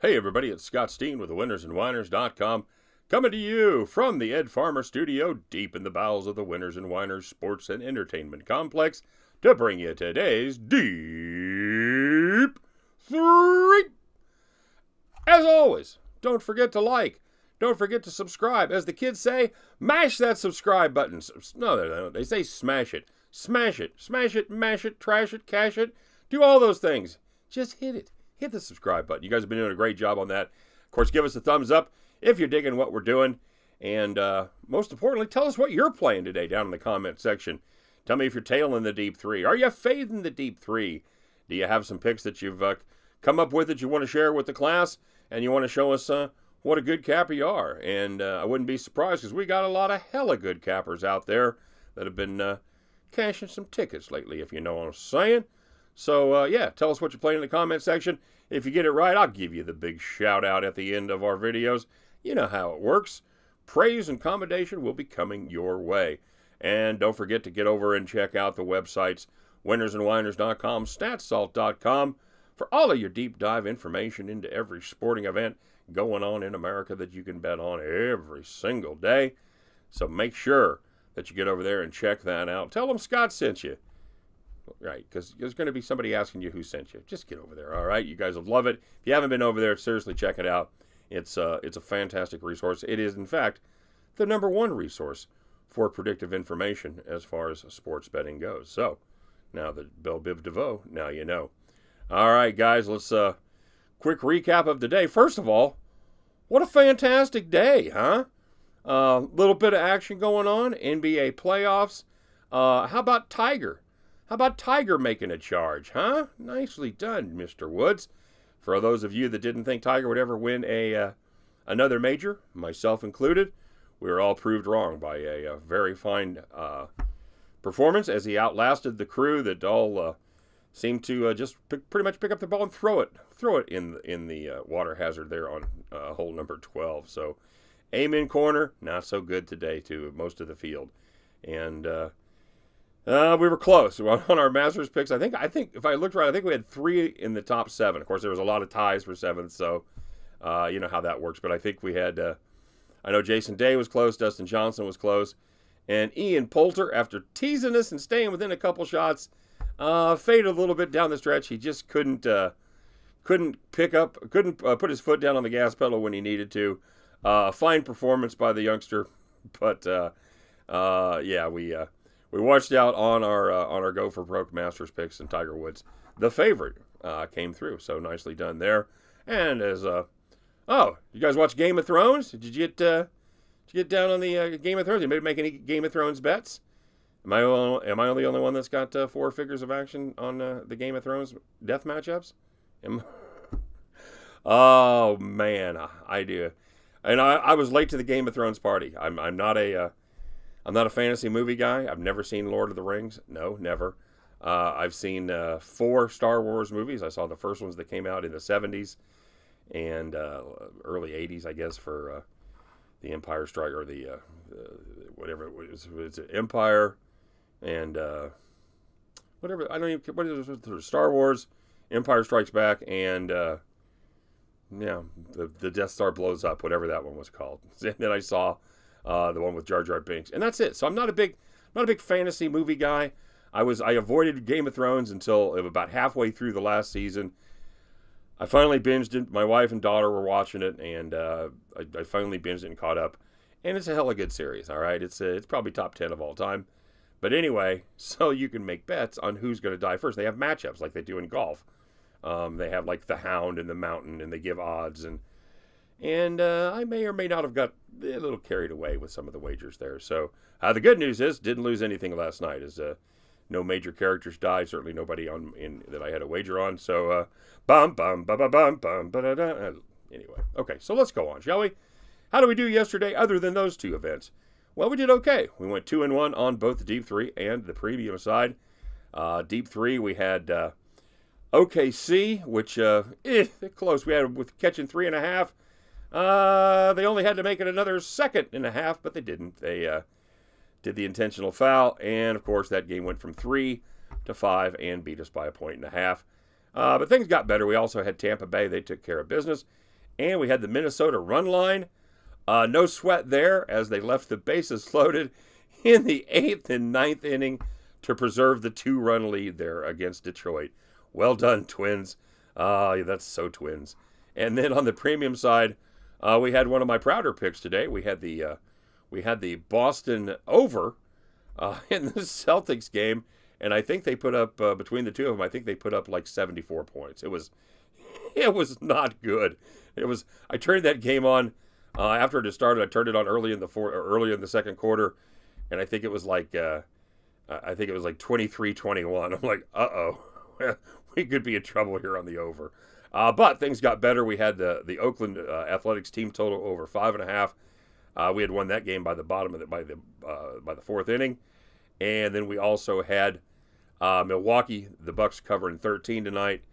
Hey everybody, it's Scott Steen with the winnersandwhiners.com, coming to you from the Ed Farmer Studio deep in the bowels of the Winners and Whiners Sports and Entertainment Complex to bring you today's Deep 3. As always, don't forget to like, don't forget to subscribe. As the kids say, mash that subscribe button. No, they don't. They say smash it. Smash it. Smash it, mash it, trash it, cash it. Do all those things. Just hit it. Hit the subscribe button. You guys have been doing a great job on that. Of course, give us a thumbs up if you're digging what we're doing. And most importantly, tell us what you're playing today down in the comment section. Tell me if you're tailing the Deep 3. Are you fading the Deep 3? Do you have some picks that you've come up with that you want to share with the class? And you want to show us what a good capper you are? And I wouldn't be surprised because we got a lot of hella good cappers out there that have been cashing some tickets lately, if you know what I'm saying. So, yeah, tell us what you're playing in the comment section. If you get it right, I'll give you the big shout-out at the end of our videos. You know how it works. Praise and commendation will be coming your way. And don't forget to get over and check out the websites, winnersandwhiners.com, statsalt.com, for all of your deep dive information into every sporting event going on in America that you can bet on every single day. So make sure that you get over there and check that out. Tell them Scott sent you. Right, because there's going to be somebody asking you who sent you. Just get over there, all right? You guys will love it. If you haven't been over there, seriously check it out. It's a fantastic resource. It is, in fact, the #1 resource for predictive information as far as sports betting goes. So, now that Bell Biv DeVoe, now you know. All right, guys, let's quick recap of the day. First of all, what a fantastic day, huh? Little bit of action going on, NBA playoffs. How about Tiger? How about Tiger making a charge, huh? Nicely done, Mr. Woods. For those of you that didn't think Tiger would ever win another major, myself included, we were all proved wrong by a very fine performance as he outlasted the crew that all seemed to just pretty much pick up the ball and throw it in the water hazard there on hole number 12. So, amen corner, not so good today to most of the field. And we were close on our Masters picks. I think if I looked right, I think we had 3 in the top 7. Of course, there was a lot of ties for 7th, so you know how that works. But I think we had, I know Jason Day was close, Dustin Johnson was close, and Ian Poulter, after teasing us and staying within a couple shots, faded a little bit down the stretch. He just couldn't put his foot down on the gas pedal when he needed to. Fine performance by the youngster, but yeah, we watched out on our go for broke Masters picks, and Tiger Woods, the favorite, came through. So nicely done there. And as oh, you guys watch Game of Thrones? Did you get down on the Game of Thrones? Did you make any Game of Thrones bets? Am I the only one that's got 4 figures of action on the Game of Thrones death matchups? Oh man, I do. And I was late to the Game of Thrones party. I'm not a fantasy movie guy. I've never seen Lord of the Rings. No, never. I've seen 4 Star Wars movies. I saw the first ones that came out in the 70s and early 80s, I guess, for the Empire Strike, or the whatever it was. It's Empire and whatever. I don't even. What is it? Star Wars, Empire Strikes Back, and yeah, the Death Star blows up. Whatever that one was called. And then I saw the one with Jar Jar Binks, and that's it. So I'm not a big fantasy movie guy. I avoided Game of Thrones until about halfway through the last season. I finally binged it. My wife and daughter were watching it, and I finally binged it and caught up. And it's a hella good series. All right, it's probably top 10 of all time. But anyway, so you can make bets on who's going to die first. They have matchups like they do in golf. They have like the Hound and the Mountain, and they give odds and I may or may not have got a little carried away with some of the wagers there. So the good news is, didn't lose anything last night. As no major characters died. Certainly nobody that I had a wager on. So anyway, okay. So let's go on, shall we? How do we do yesterday other than those 2 events? Well, we did okay. We went 2-1 on both the Deep 3 and the premium side. Deep 3, we had OKC, which close. We had with catching 3.5. They only had to make it another 2.5, but they didn't. They did the intentional foul, and of course that game went from 3 to 5 and beat us by 1.5 points. But things got better. We also had Tampa Bay. They took care of business. And we had the Minnesota run line. No sweat there as they left the bases loaded in the 8th and 9th inning to preserve the 2-run lead there against Detroit. Well done, Twins. That's so Twins. And then on the premium side, we had one of my prouder picks today. We had the Boston over in the Celtics game, and I think they put up between the two of them. I think they put up like 74 points. It was not good. I turned that game on after it had started. I turned it on early in the second quarter, and I think it was like 23-21. I'm like, uh-oh, we could be in trouble here on the over. But things got better. We had the Oakland Athletics team total over 5.5. We had won that game by the fourth inning, and then we also had Milwaukee, the Bucks covering 13 tonight,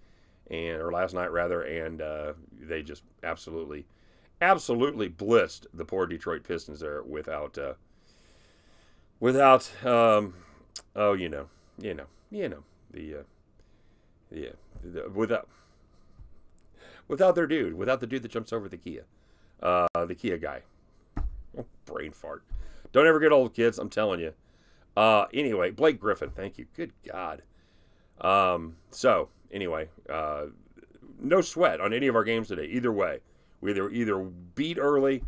or last night rather, and they just absolutely blitzed the poor Detroit Pistons there without without the dude that jumps over the Kia guy. Oh, brain fart. Don't ever get old, kids, I'm telling you. Anyway, Blake Griffin, thank you. Good God. So anyway, no sweat on any of our games today. Either way, we either beat early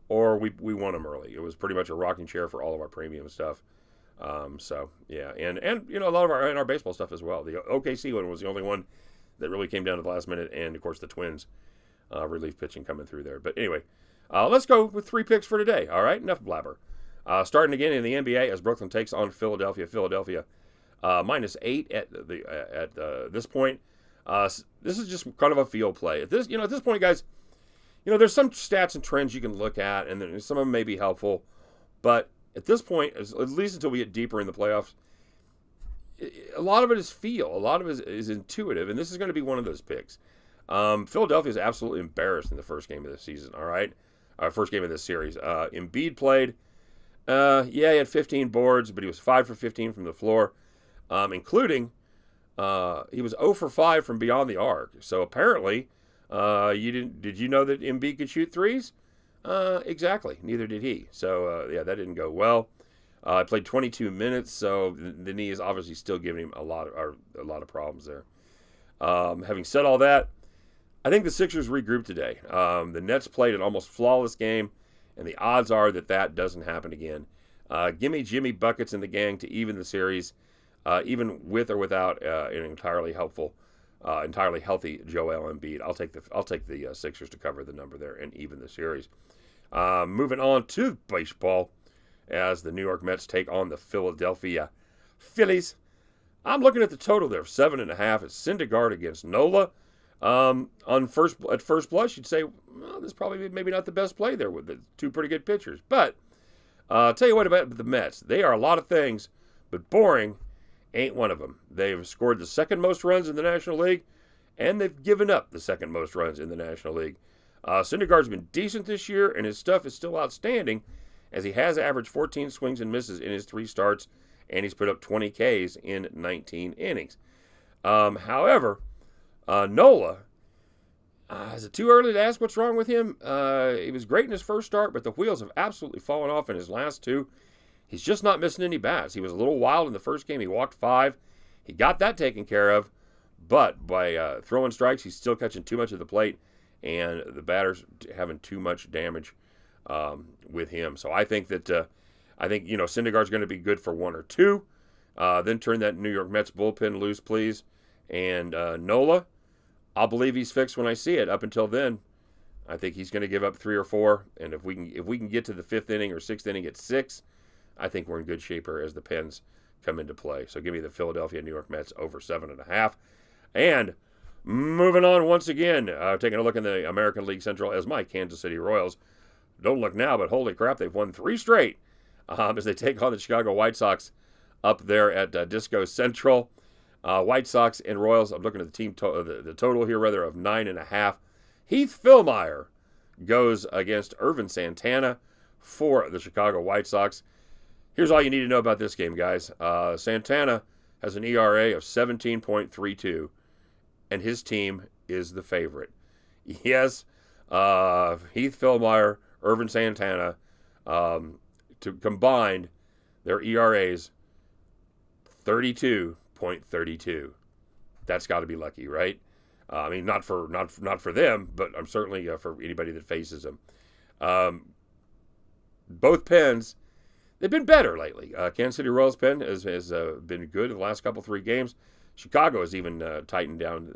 or we won them early. It was pretty much a rocking chair for all of our premium stuff. So yeah, and a lot of our baseball stuff as well. The OKC one was the only one that really came down to the last minute, and of course the Twins relief pitching coming through there. But anyway, let's go with 3 picks for today. All right, enough blabber. Starting again in the NBA as Brooklyn takes on Philadelphia. Philadelphia -8 at this point. This is just kind of a field play. At this point, guys, there's some stats and trends you can look at, and some of them may be helpful. But at this point, at least until we get deeper in the playoffs, a lot of it is feel. A lot of it is intuitive, and this is going to be one of those picks. Philadelphia is absolutely embarrassed in the first game of the season, all right? First game of this series. Embiid played. He had 15 boards, but he was 5 for 15 from the floor, including he was 0 for 5 from beyond the arc. So apparently, did you know that Embiid could shoot threes? Exactly. Neither did he. So, that didn't go well. I played 22 minutes, so the knee is obviously still giving him a lot of problems there. Having said all that, I think the Sixers regrouped today. The Nets played an almost flawless game, and the odds are that doesn't happen again. Give me Jimmy buckets in the gang to even the series, even with or without an entirely healthy Joel Embiid. I'll take the Sixers to cover the number there and even the series. Moving on to baseball, as the New York Mets take on the Philadelphia Phillies. I'm looking at the total there, 7.5. It's Syndergaard against Nola. At first blush, you'd say, well, this is probably maybe not the best play there with the two pretty good pitchers. But tell you what about the Mets. They are a lot of things, but boring ain't one of them. They've scored the second most runs in the National League, and they've given up the second most runs in the National League. Syndergaard's been decent this year, and his stuff is still outstanding, as he has averaged 14 swings and misses in his 3 starts, and he's put up 20 Ks in 19 innings. However, Nola, is it too early to ask what's wrong with him? He was great in his first start, but the wheels have absolutely fallen off in his last 2. He's just not missing any bats. He was a little wild in the first game. He walked 5. He got that taken care of, but by throwing strikes, he's still catching too much of the plate, and the batters having too much damage with him. So I think Syndergaard's going to be good for 1 or 2. Then turn that New York Mets bullpen loose, please. And Nola, I'll believe he's fixed when I see it. Up until then, I think he's going to give up 3 or 4. And if we can get to the 5th inning or 6th inning at 6, I think we're in good shape here as the Pens come into play. So give me the Philadelphia New York Mets over 7.5. And moving on once again, taking a look in the American League Central as my Kansas City Royals. Don't look now, but holy crap, they've won 3 straight as they take on the Chicago White Sox up there at Disco Central. White Sox and Royals, I'm looking at the team the total here, rather, of 9.5. Heath Fillmyer goes against Irvin Santana for the Chicago White Sox. Here's all you need to know about this game, guys. Santana has an ERA of 17.32, and his team is the favorite. Yes, Heath Fillmyer, Irvin Santana, to combined their ERAs 32.32. That's got to be lucky, right? I mean, not for them, but I'm certainly for anybody that faces them. Both pens, they've been better lately. Kansas City Royals pen has been good in the last couple 3 games. Chicago has even tightened down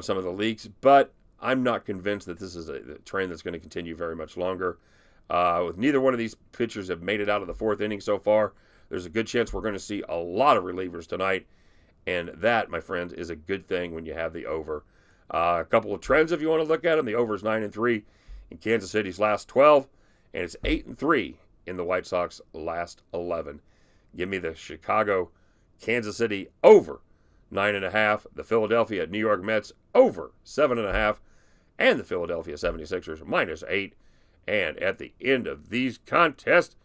some of the leaks, but I'm not convinced that this is a trend that's going to continue very much longer. With neither one of these pitchers have made it out of the 4th inning so far, there's a good chance we're going to see a lot of relievers tonight, and that, my friends, is a good thing when you have the over. A couple of trends if you want to look at them. The over is 9-3 in Kansas City's last 12, and it's 8-3 in the White Sox last 11. Give me the Chicago, Kansas City over 9.5, the Philadelphia New York Mets over 7.5, and the Philadelphia 76ers -8. And at the end of these contests,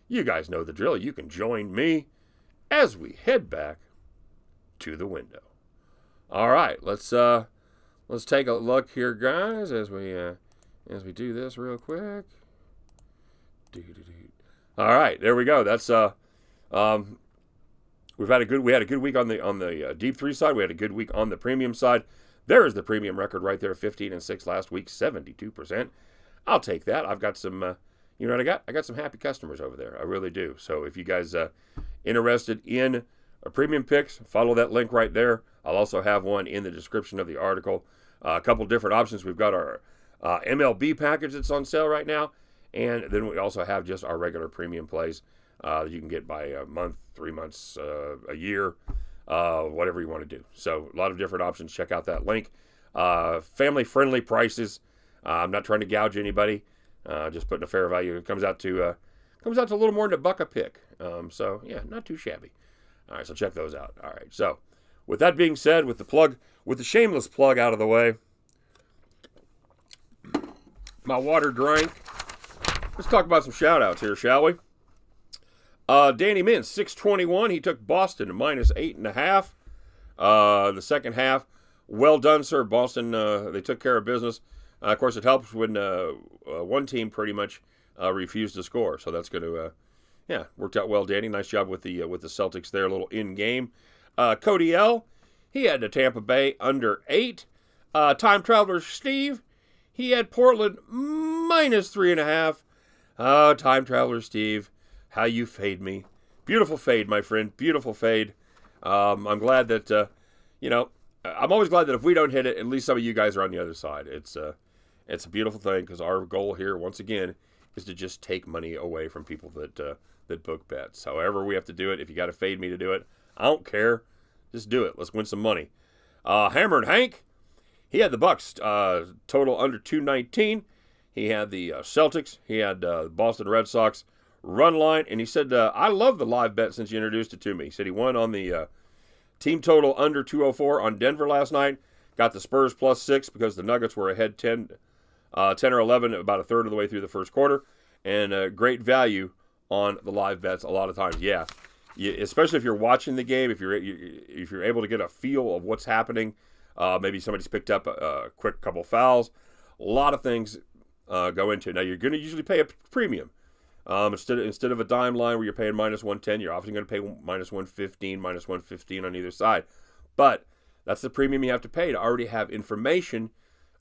you guys know the drill. You can join me as we head back to the window. All right, let's take a look here, guys, as we do this real quick. All right, there we go. That's we had a good week on the Deep-3 side. We had a good week on the premium side. There is the premium record right there, 15-6 last week, 72%. I'll take that. I've got some, you know what I got? I got some happy customers over there. I really do. So if you guys interested in a premium picks, follow that link right there. I'll also have one in the description of the article. A couple different options. We've got our MLB package that's on sale right now, and then we also have just our regular premium plays that you can get by a month, 3 months, a year, whatever you want to do. So a lot of different options. Check out that link. Family-friendly prices. I'm not trying to gouge anybody. Just putting a fair value. It comes out to a little more than $1 a pick. So yeah, not too shabby. All right, so check those out. All right, so with that being said, with the shameless plug out of the way, my water drank. Let's talk about some shout-outs here, shall we? Danny Mintz, 621. He took Boston to -8.5. The second half, well done, sir. Boston, they took care of business. Of course, it helps when one team pretty much refused to score. So that's going to, worked out well, Danny. Nice job with the Celtics there, a little in-game. Cody L., he had the Tampa Bay under 8. Time Traveler Steve, he had Portland -3.5. Time Traveler Steve, how you fade me. Beautiful fade, my friend. Beautiful fade. I'm glad that, I'm always glad that if we don't hit it, at least some of you guys are on the other side. It's a beautiful thing because our goal here, once again, is to just take money away from people that book bets. However we have to do it, if you got to fade me to do it, I don't care. Just do it. Let's win some money. Hammer and Hank, he had the Bucks total under 219. He had the Celtics. He had the Boston Red Sox run line, and he said, I love the live bet since you introduced it to me. He said he won on the team total under 204 on Denver last night. Got the Spurs +6 because the Nuggets were ahead 10 or 11 about a third of the way through the first quarter. And great value on the live bets a lot of times. Yeah, especially if you're watching the game, if you're able to get a feel of what's happening. Maybe somebody's picked up a quick couple fouls. A lot of things go into it. Now, you're going to usually pay a premium. Instead of a dime line where you're paying -110, you're often going to pay -115, -115 on either side. But that's the premium you have to pay to already have information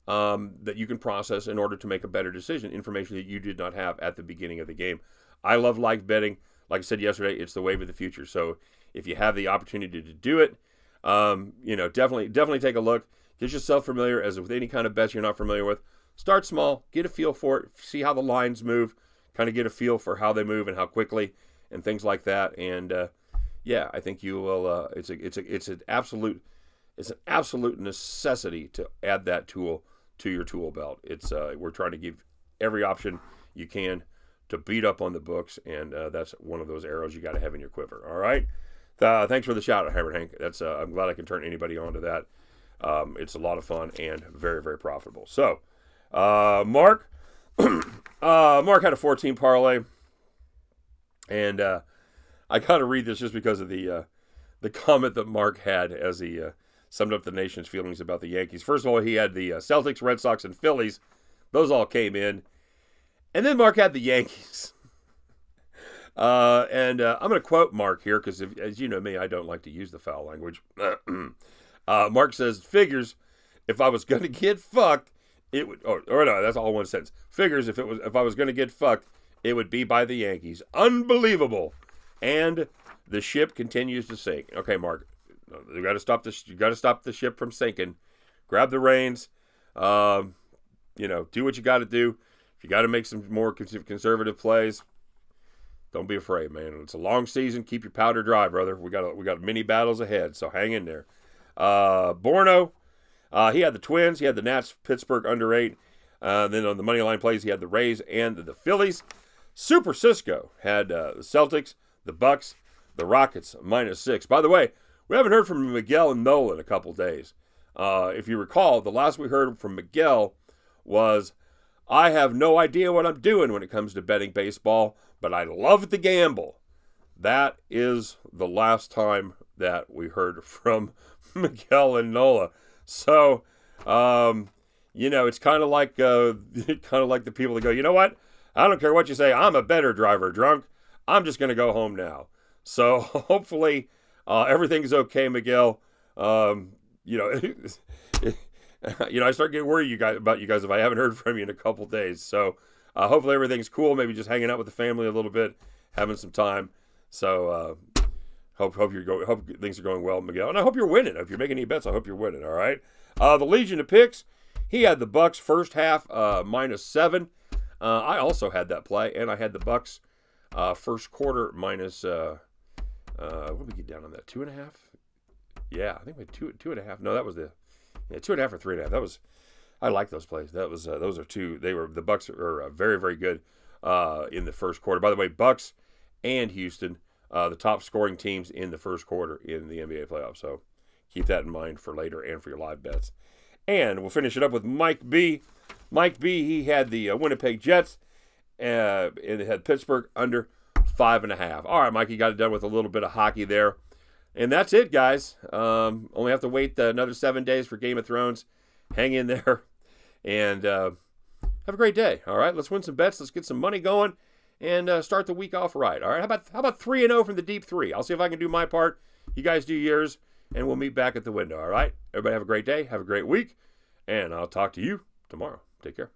that you can process in order to make a better decision, information that you did not have at the beginning of the game. I love live betting. Like I said yesterday, it's the wave of the future. So if you have the opportunity to do it, definitely take a look. Get yourself familiar, as with any kind of bets you're not familiar with. Start small, get a feel for it, see how the lines move, kind of get a feel for how they move and how quickly and things like that. And I think you will. It's an absolute necessity to add that tool to your tool belt. We're trying to give every option you can to beat up on the books, and that's one of those arrows you got to have in your quiver. All right. Thanks for the shout out, Hammer Hank. I'm glad I can turn anybody on to that. It's a lot of fun and very, very profitable. So, Mark had a 14 parlay, and I got to read this just because of the comment that Mark had as he summed up the nation's feelings about the Yankees. First of all, he had the Celtics, Red Sox, and Phillies. Those all came in. And then Mark had the Yankees. I'm going to quote Mark here because, as you know me, I don't like to use the foul language. Mark says, figures, if I was going to get fucked, it would, or no, that's all one sentence. Figures, if I was going to get fucked, it would be by the Yankees. Unbelievable. And the ship continues to sink. Okay, Mark, you got to stop this. You got to stop the ship from sinking. Grab the reins. Do what you got to do. If you got to make some more conservative plays, don't be afraid, man. It's a long season. Keep your powder dry, brother. We got many battles ahead, so hang in there. Borno, he had the Twins. He had the Nats, Pittsburgh under 8. Then on the money line plays, he had the Rays and the Phillies. Super Cisco had the Celtics, the Bucks, the Rockets -6. By the way, we haven't heard from Miguel and Nola in a couple days. If you recall, the last we heard from Miguel was, I have no idea what I'm doing when it comes to betting baseball, but I love to gamble. That is the last time that we heard from Miguel and Nola. So, it's kind of like the people that go, you know what? I don't care what you say. I'm a better driver drunk. I'm just going to go home now. So hopefully everything's okay, Miguel. I start getting worried about you guys if I haven't heard from you in a couple days. So hopefully everything's cool. Maybe just hanging out with the family a little bit, having some time. So hope things are going well, Miguel. And I hope you're winning. If you're making any bets, I hope you're winning. All right. The Legion of Picks. He had the Bucks first half -7. I also had that play, and I had the Bucks first quarter minus. What did we get down on that? 2.5. Yeah, I think we had 2.5. No, that was the 2.5 or 3.5. That was. I like those plays. That was those are two. The Bucks are very, very good in the first quarter. By the way, Bucks and Houston, the top scoring teams in the first quarter in the NBA playoffs. So keep that in mind for later and for your live bets. And we'll finish it up with Mike B. Mike B, he had the Winnipeg Jets, and it had Pittsburgh under 5.5. All right, Mike, you got it done with a little bit of hockey there. And that's it, guys. Only have to wait another 7 days for Game of Thrones. Hang in there, and have a great day. All right, let's win some bets. Let's get some money going, and start the week off right. All right, how about 3-0 from the Deep-3? I'll see if I can do my part. You guys do yours, and we'll meet back at the window. All right, everybody have a great day. Have a great week, and I'll talk to you tomorrow. Take care.